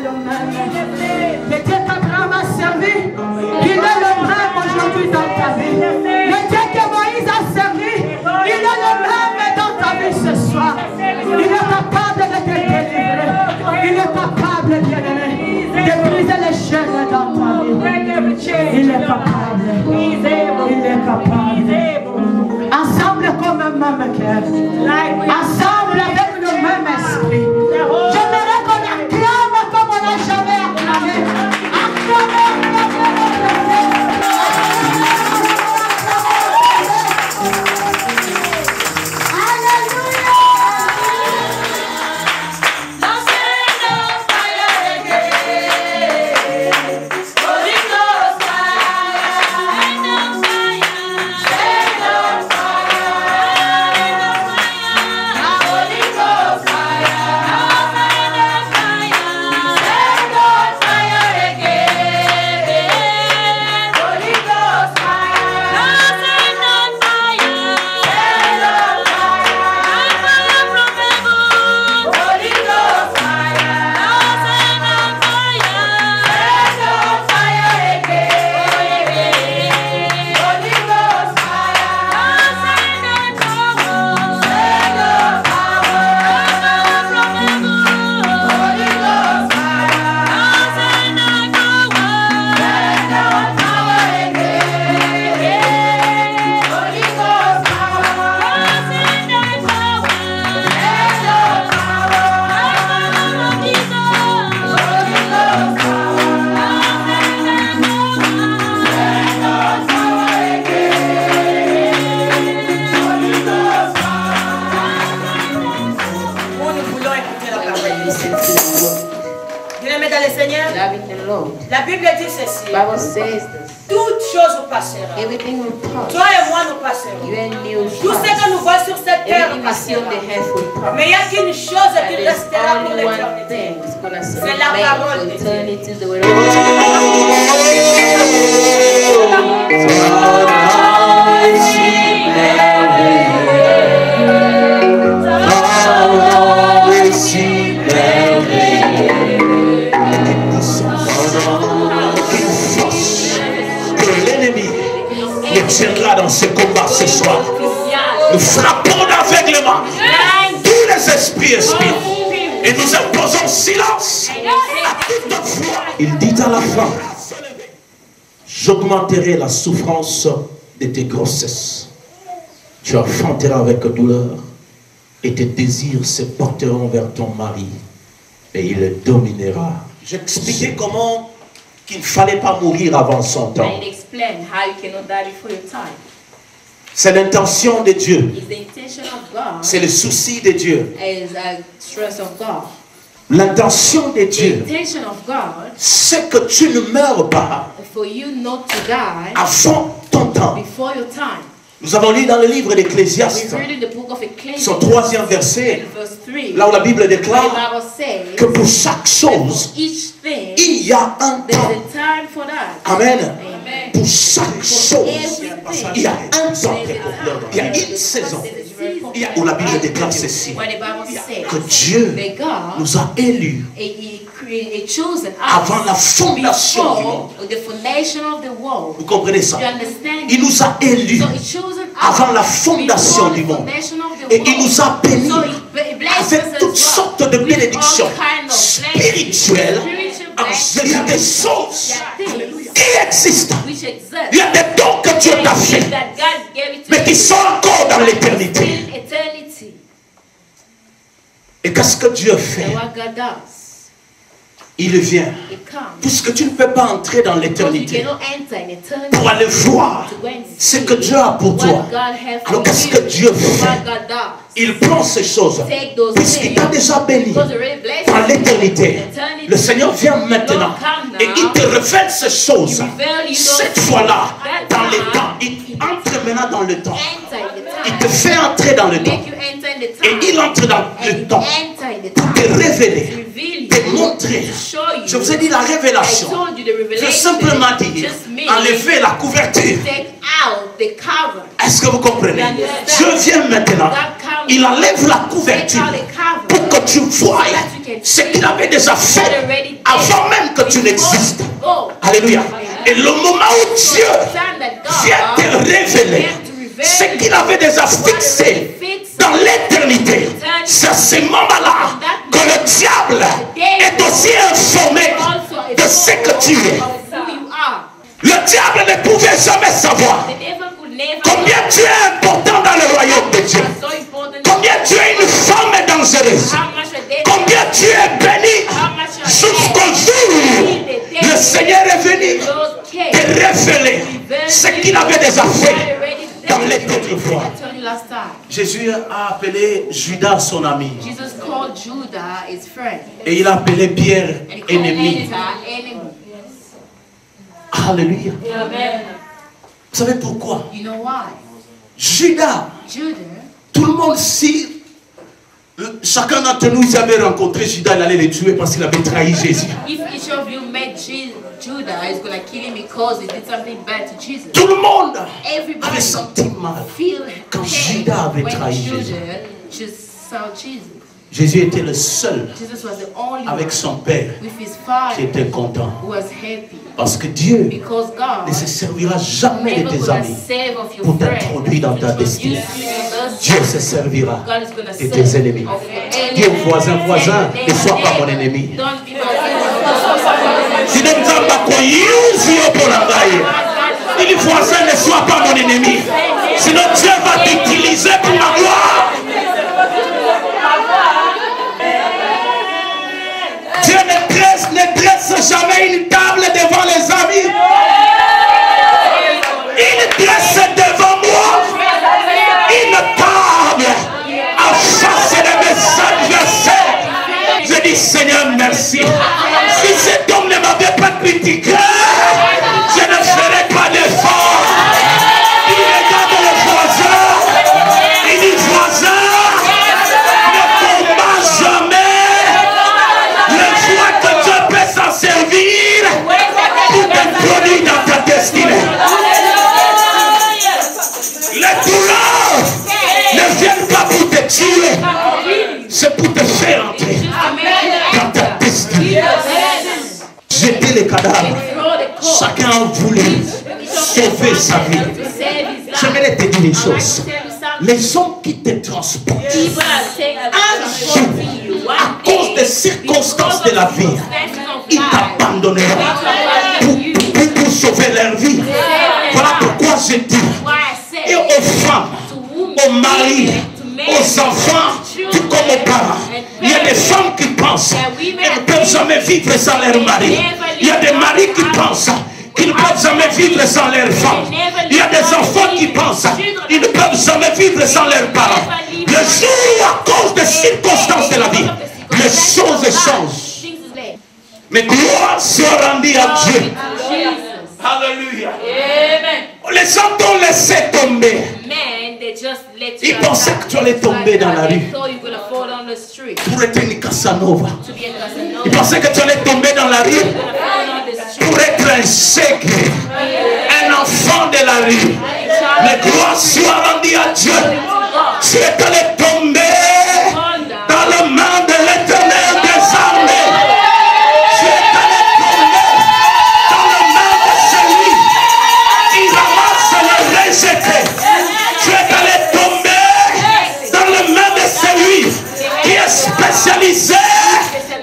est le même. Le Dieu qu'Abraham a servi, il est le même aujourd'hui dans ta vie. Le Dieu que Moïse a servi, il est le même dans ta vie ce soir. Il est capable de te délivrer. Il est capable, bien-aimé, de briser les chaînes dans ta vie. Il est capable. Il est capable. Ensemble comme un même cœur. Ensemble avec le même esprit. J'aimerais qu'on acclame comme on n'a jamais acclamé. Acclamez. La Bible dit ceci. Toutes choses passeront. Toi et moi nous passerons. Tout ce que nous voyons sur cette terre passera. Mais il n'y a qu'une chose qui restera pour l'éternité. C'est la parole de Dieu. Tiendra dans ce combat ce soir. Nous frappons d'aveuglement tous les esprits et nous imposons silence à toute voix. Il dit à la fin: j'augmenterai la souffrance de tes grossesses. Tu enfanteras avec douleur et tes désirs se porteront vers ton mari et il le dominera. J'expliquais comment qu'il ne fallait pas mourir avant son temps. C'est l'intention de Dieu. C'est le souci de Dieu. L'intention de Dieu, c'est que tu ne meurs pas avant ton temps. Nous avons lu dans le livre d'Ecclésiaste, son 3e verset, là où la Bible déclare que pour chaque chose, il y a un temps. Amen. Pour chaque chose, il y a un temps. Il y a une saison où la Bible déclare ceci, que Dieu nous a élus avant la fondation du monde. Vous comprenez ça? Il nous a élus avant la fondation du monde. Et il nous a bénis avec toutes sortes de bénédictions spirituelles. Il y a des choses qui existent. Il y a des dons que Dieu t'a fait, mais qui sont encore dans l'éternité. Et qu'est-ce que Dieu fait? Il vient. Puisque tu ne peux pas entrer dans l'éternité pour aller voir ce que Dieu a pour toi. Alors qu'est-ce que Dieu fait? Il prend ces choses. Puisqu'il t'a déjà béni dans l'éternité, le Seigneur vient maintenant et il te révèle ces choses. Cette fois-là, dans le temps, il entre maintenant dans le temps. Il te fait entrer dans le temps. Et il entre dans le temps pour te révéler, te montrer. Je vous ai dit la révélation. Je simplement dit enlever la couverture. Est-ce que vous comprenez? Dieu vient maintenant. Il enlève la couverture pour que tu voies ce qu'il avait déjà fait avant même que tu n'existes. Alléluia. Et le moment où Dieu vient te révéler ce qu'il avait déjà fixé dans l'éternité, c'est à ce moment-là que le diable est aussi informé de ce que tu es. Le diable ne pouvait jamais savoir combien tu es important dans le royaume de Dieu, combien tu es une femme dangereuse, combien tu es béni, jusqu'au jour où le Seigneur est venu te révéler ce qu'il avait déjà fait dans l'éternité. Jésus a appelé Judas son ami. Et il a appelé Pierre ennemi. Alléluia. Vous savez pourquoi? Judas, tout le monde, si chacun d'entre nous avait rencontré Judas, il allait le tuer parce qu'il avait trahi Jésus. Tout le monde avait senti mal quand Judas avait trahi Jésus. Jésus était le seul avec son Père qui était content. Parce que Dieu ne se servira jamais de tes amis pour t'introduire dans ta destinée. Dieu se servira de tes ennemis. Dis au voisin, ne sois pas mon ennemi. Dis le voisin, ne sois pas mon ennemi. Sinon Dieu va t'utiliser pour ma gloire. Dieu ne dresse jamais une table devant les amis. Il dresse devant moi une table en face de mes adversaires. Je dis Seigneur merci. Si cet homme ne m'avait pas critiqué, je ne ferais pas d'effort. Il regarde le voisin. Il dit voisin, ne combat jamais. Que Dieu peut s'en servir pour t'introduire dans ta destinée. Les douleurs ne viennent pas pour te tuer, c'est pour te faire entrer dans ta destinée. Jeter les cadavres, chacun a voulu sauver sa vie. J'aimerais te dire une chose. Les hommes qui te transportent, un jour, à cause des circonstances de la vie, ils t'abandonneront pour sauver leur vie. Voilà pourquoi je dis, et aux femmes, aux maris, aux enfants, tout comme aux parents. Il y a des femmes qui pensent qu'elles ne peuvent jamais vivre sans leur mari. Il y a des maris qui pensent qu'ils ne peuvent jamais vivre sans leur femme. Il y a des enfants qui pensent qu'ils ne peuvent jamais vivre sans leurs parents. Le jour où, à cause des circonstances de la vie, les choses changent. Mais gloire soit rendue à Dieu. Alléluia. Les gens t'ont laissé tomber. Ils pensaient que tu allais tomber dans la rue pour être une Casanova. Ils pensaient que tu allais tomber dans la rue pour être un chèque, un enfant de la rue. Mais gloire soit rendue à Dieu. Tu es allé tomber dans le main de l'Éternel des armées. Tu es allé tomber dans le main de celui qui ramasse les rejetés. Tu es allé tomber dans le main de celui qui est spécialisé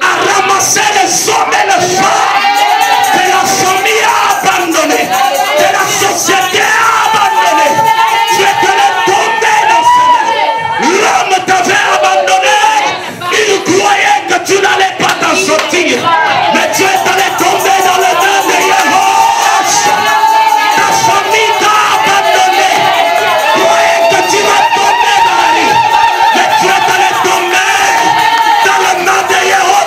à ramasser les hommes et les femmes de la famille abandonnée, de la société abandonnée. Tu es allé tomber dans ce mains. L'homme t'avait abandonné. Il croyait que tu n'allais pas t'en sortir. Mais tu es allé tomber dans le main de Yahweh. Ta famille t'a abandonné. Tu croyais que tu vas tomber dans la rue. Mais tu es allé tomber dans le main de Yahweh.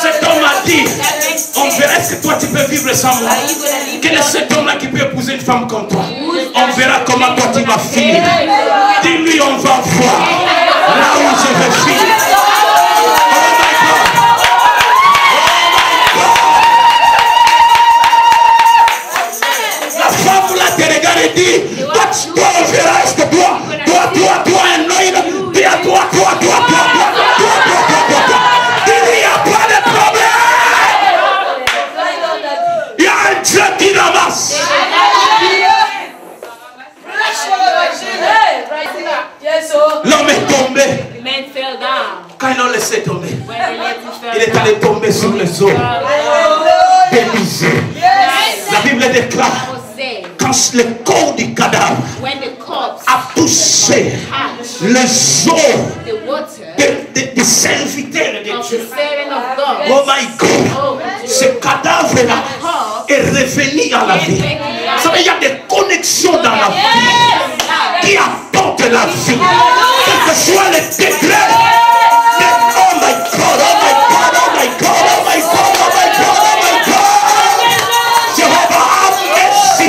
Cet homme a dit, on verra que toi tu peux vivre sans moi. Quel est cet homme-là qui peut épouser une femme comme toi? On verra comment toi tu vas finir. Dis-lui, on va voir là où je vais finir. Oh my God. La femme là te regarde et dit, toi on verra, est-ce que toi, un oeil, toi, un Dieu qui ramasse. L'homme est tombé. Quand ils l'ont laissé tomber, il est allé tomber sur les eaux d'Élysée. La Bible déclare, quand le corps du cadavre a touché les eaux des serviteurs de Dieu, oh my God, ce cadavre-là est revenu à la vie. Vous savez, il y a des connexions dans la vie qui apportent la vie, quel que soit les degrés. Oh my God, oh my God, oh my God, oh my God, oh my God, oh my God. Jehovah, have mercy.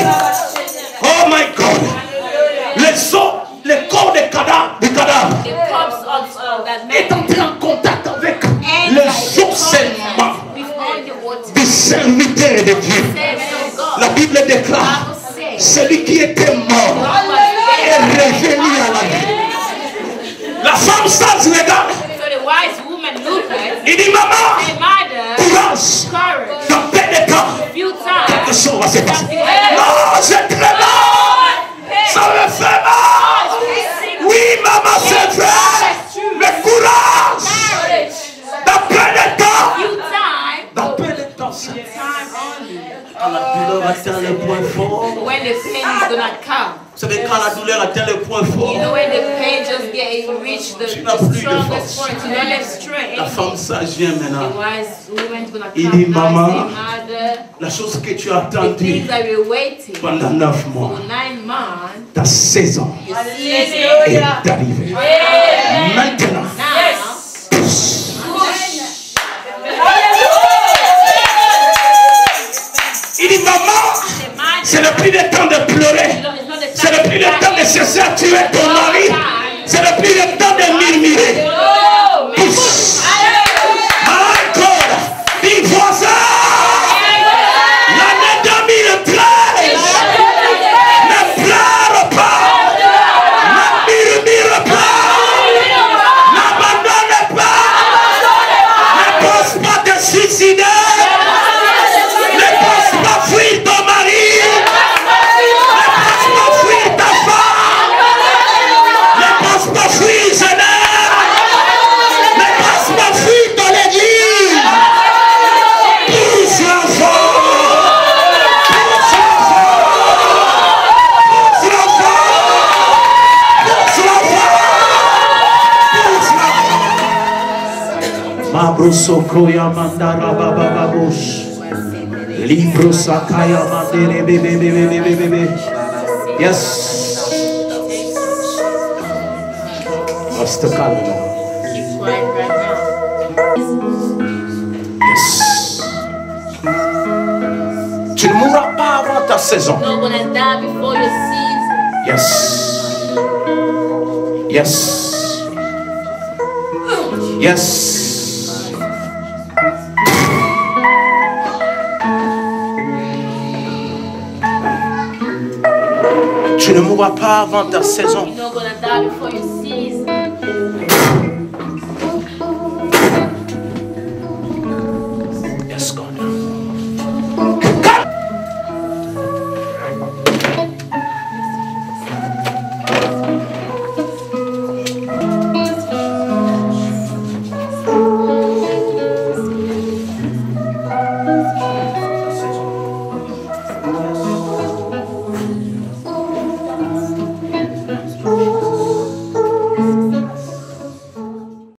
Oh my God. Le corps du cadavre est entré en contact avec les ossements du serviteur de Dieu. La Bible déclare, celui qui était mort est revenu à la vie. La femme sage regarde. Il dit, maman, courage, dans peu de temps, quelque chose va se passer. Non, c'est très mal. Ça me fait mal. Oui, maman, c'est vrai. Mais courage. Dans peu de temps. Dans peu de temps. Quand la douleur atteint le point fort. When the pain is gonna come. Vous savez, quand la douleur atteint le point fort, you know when the pain just reach the strongest point, you don't have strength. La femme sage vient maintenant. The wise woman's gonna il come dit, maman, mother, la chose que tu as attendue pendant 9 mois, for 9 months, ta saison est arrivée. Maintenant, il dit, maman, c'est le plus de temps de pleurer. C'est le plus de temps de chercher à tuer ton mari. C'est le plus de temps de murmurer. Encore, dis voisin, l'année 2013, ne pleure pas, ne murmure pas, n'abandonne pas, ne pense pas de suicider. Sokoya mandara baba babush libro sakaya mandere bebe. Yes. Reste calme. keep quiet right now. Yes. Tu ne mourras pas avant ta saison. You're not gonna die before your season. Yes. Yes. Yes. Tu ne mourras pas avant ta saison. You're not gonna die before your season.